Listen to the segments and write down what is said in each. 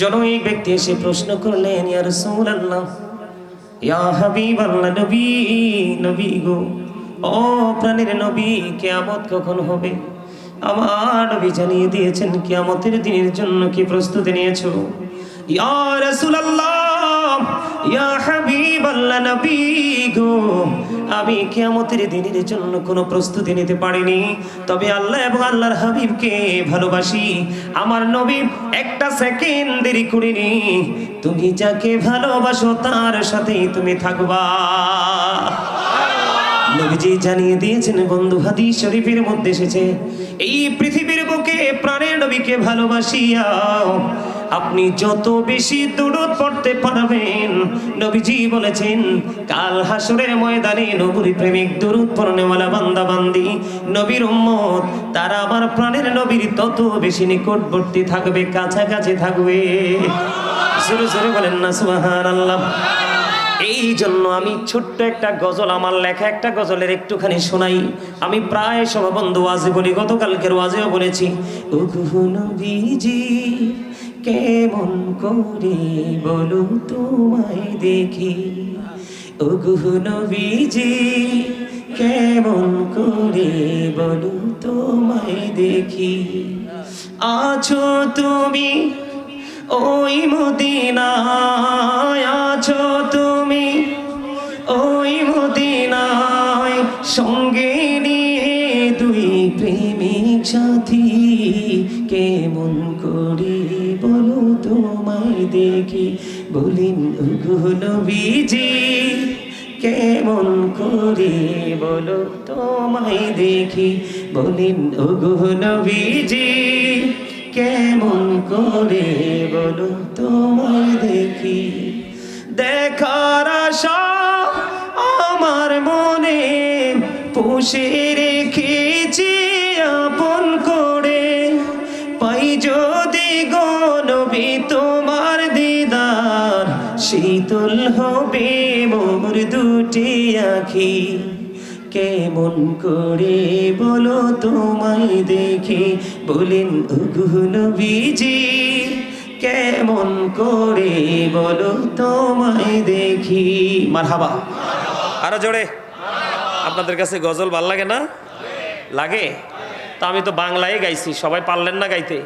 জনৈক ব্যক্তি এসে প্রশ্ন করলেন, ইয়া রাসূলুল্লাহ, ইয়া হাবিবাল্লাহ, নবী নবী গো, ও প্রাণের নবী, কিয়ামত কখন হবে? আমার নবী জানিয়ে দিয়েছেন কিয়ামতের দিনের জন্য কি প্রস্তুতি নিয়েছো? ইয়া রাসূলুল্লাহ, ইয়া হাবিবাল্লাহ, নবী গো, আমি কিয়ামতের দিনের জন্য কোনো প্রস্তুতি নিতে পারিনি, তবে আল্লাহ এবং আল্লাহর হাবিবকে ভালোবাসি। আমার নবী একটা সেকেন্ড দেরি করিনি, তুমি যাকে ভালোবাসো তার সাথেই তুমি থাকবা। নবীজি জানিয়ে দিয়েছেন বন্ধু, হাদিস শরীফের মধ্যে এসেছে, এই পৃথিবীর বুকে প্রাণের নবীকে ভালোবাসিয়া আপনি যত বেশি দুরূদ পড়তে পারবেন, নবীজি বলেছেন কাল হাসরের ময়দানে নবীর প্রেমিক দুরূদ পড়নেওয়ালা বান্দা বান্দি নবীর উম্মত, তারা আমার প্রাণের নবীর তত বেশি নিকটবর্তী থাকবে, কাছাকাছি থাকবে। জোরে জোরে বলেন না সুবহানাল্লাহ। এই জন্য আমি ছোট্ট একটা গজল, আমার লেখা একটা গজলের একটুখানি শোনাই। আমি প্রায় সব বন্ধু ওয়াজে বলি, গতকালকের ওয়াজেও বলেছি, ও নবীজি কেমন করে বলো তোমায় দেখি, ও নবীজি কেমন করে বলো তোমায় দেখি, আছো তুমি ওই মদিনায়, আছো তুমি ওই মদিনায়, সঙ্গে নিয়ে দুই প্রেমিক সাথী, কেমন করে বলো তোমায় দেখি, বলিন ওগো নবীজি কেমন করে বলো তোমায় দেখি, বলিন ওগো নবীজি কেমন করে বলো তোমায় দেখি, দেখার আশা আমার মনে পুষে রেখেছি আপন করে, পাই যদি গো নবী তোমার দিদার, শীতল হবে মোর দুটি আখি, কেমন করে বলো তোমায় দেখি, বলেন ওগো নবীজি কেমন করে বলো তোমায় দেখি। মারহাবা। আরো জোরে। আপনাদের কাছে গজল ভাল লাগে না? লাগে? তা আমি তো বাংলায় গাইছি, সবাই পারলেন না গাইতে।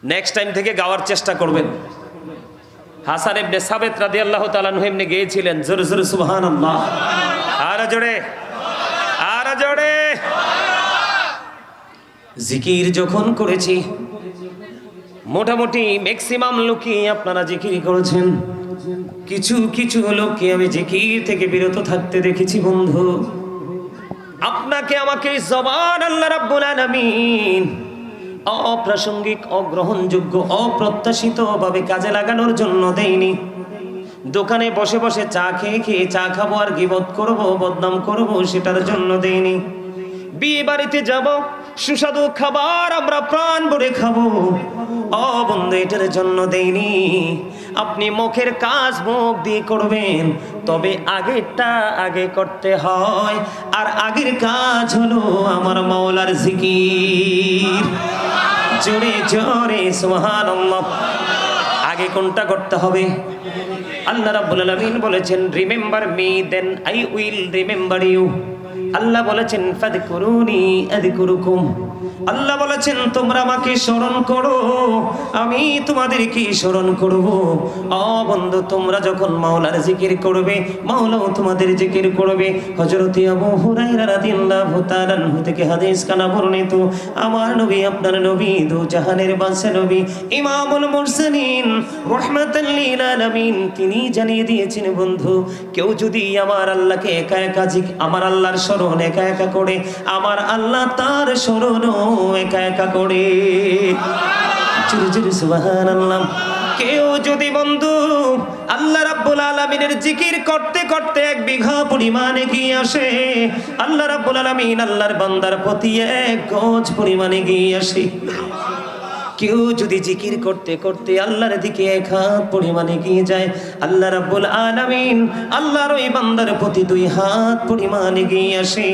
নেক্সট টাইম থেকে গাওয়ার চেষ্টা করবেন। হাসান ইবনে সাবিত রাদিয়াল্লাহু তাআলা আনহু এমনি গেয়েছিলেন, জোরে জোরে সুবহানাল্লাহ। আরো জোরে, আরো জোরে। জিকির যখন করেছি, মোটামুটি ম্যাক্সিমাম লোকই আপনারা জিকির করেছেন, কিছু কিছু লোককে আমি জিকির থেকে বিরত থাকতে দেখেছি। বন্ধু, আপনাকে আমাকে জবান আল্লাহ রাব্বুল আলামিন অপ্রাসঙ্গিক, অগ্রহণযোগ্য, অপ্রত্যাশিত ভাবে কাজে লাগানোর জন্য দেয়নি। দোকানে বসে বসে চা খেয়ে খেয়ে চা খাবো আর গীবত করবো, বদনাম করবো, সেটার জন্য দেয়নি। বিয়ে বাড়িতে যাব, সুস্বাদু খাবার আমরা প্রাণ ভরে খাবো, ও বন্ধু এটার জন্য দেয়নি। আপনি মুখের কাজ মুখ দিয়ে করবেন, তবে আগেরটা আগে করতে হয়, আর আগের কাজ হলো আমার মাওলার জিকির। জোরে জোরে সুবহানাল্লাহ। আগে কোনটা করতে হবে? আল্লাহ রাব্বুল আলামিন বলেছেন, remember me then I will remember you. আল্লাহ বলেছেন ফাযকুরুনি আযকুরুকুম। আল্লাহ বলেছেন তোমরা আমাকে স্মরণ করো, আমি তোমাদেরকে স্মরণ করব। ও বন্ধু, তোমরা যখন মাওলার জিকির করবে, মাওলাও তোমাদের জিকির করবে। হযরত আবু হুরায়রা রাদিয়াল্লাহু তাআলা আনহু থেকে হাদিস কানা বর্ণিত, আমার নবী, আপনার নবী, দু জাহানের বাদশা নবী, ইমামুল মুরসালিন রাহমাতাল লিল আলামিন, তিনি জানিয়ে দিয়েছেন বন্ধু, কেউ যদি আমার আল্লাহকে একা একা আমার আল্লাহর স্মরণ একা একা করে, আমার আল্লাহ তার স্মরণও একা একা করে। জোরে জোরে সুবহানাল্লাহ। কেউ যদি বন্ধু আল্লাহ রাব্বুল আলামিনের জিকির করতে করতে 1 বিঘা পরিমাণ এগিয়ে আসে, আল্লাহ রাব্বুল আলামিন আল্লাহর বান্দার প্রতি 1 গজ পরিমাণ এগিয়ে আসে, কেউ যদি জিকির করতে করতে আল্লাহর দিকে এক হাত পরিমাণ এগিয়ে যায়, আল্লাহ রাব্বুল আলামিন আল্লাহর ওই বান্দার প্রতি 2 হাত পরিমাণ এগিয়ে আসে।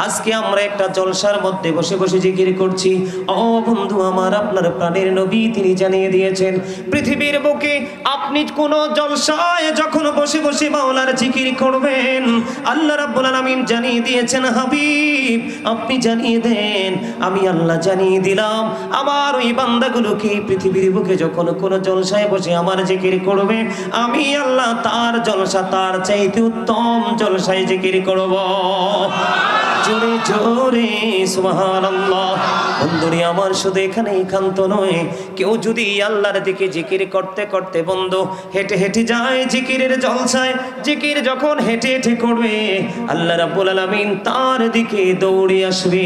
আজকে আমরা একটা জলসার মধ্যে বসে বসে জিকির করছি। ও বন্ধু আমার, আপনার প্রাণের নবী তিনি জানিয়ে দিয়েছেন, পৃথিবীর বুকে আপনি কোন জলসায় যখন বসে বসে মাওলার জিকির করবেন, আল্লাহ রাব্বুল আলামিন জানিয়ে দিয়েছেন, হাবিব আপনি জানিয়ে দেন, আমি আল্লাহ জানিয়ে দিলাম, আমার ওই বান্দাগুলোকে পৃথিবীর বুকে যখন কোন জলসায় বসে আমার জিকির করবে, আমি আল্লাহ তার জলসা তার চাইতে উত্তম জলসায় জিকির করব। জোরে জোরে সুবহানাল্লাহ। বন্ধুরে আমার, শুধু এখানে ক্ষান্ত নয়, কেউ যদি আল্লাহর দিকে জিকির করতে করতে বন্ধু হেঁটে হেঁটে যায় জিকিরের জলসায়, জিকির যখন হেঁটে হেঁটে করবে, আল্লাহ রাব্বুল আলামিন তার দিকে দৌড়ে আসবে।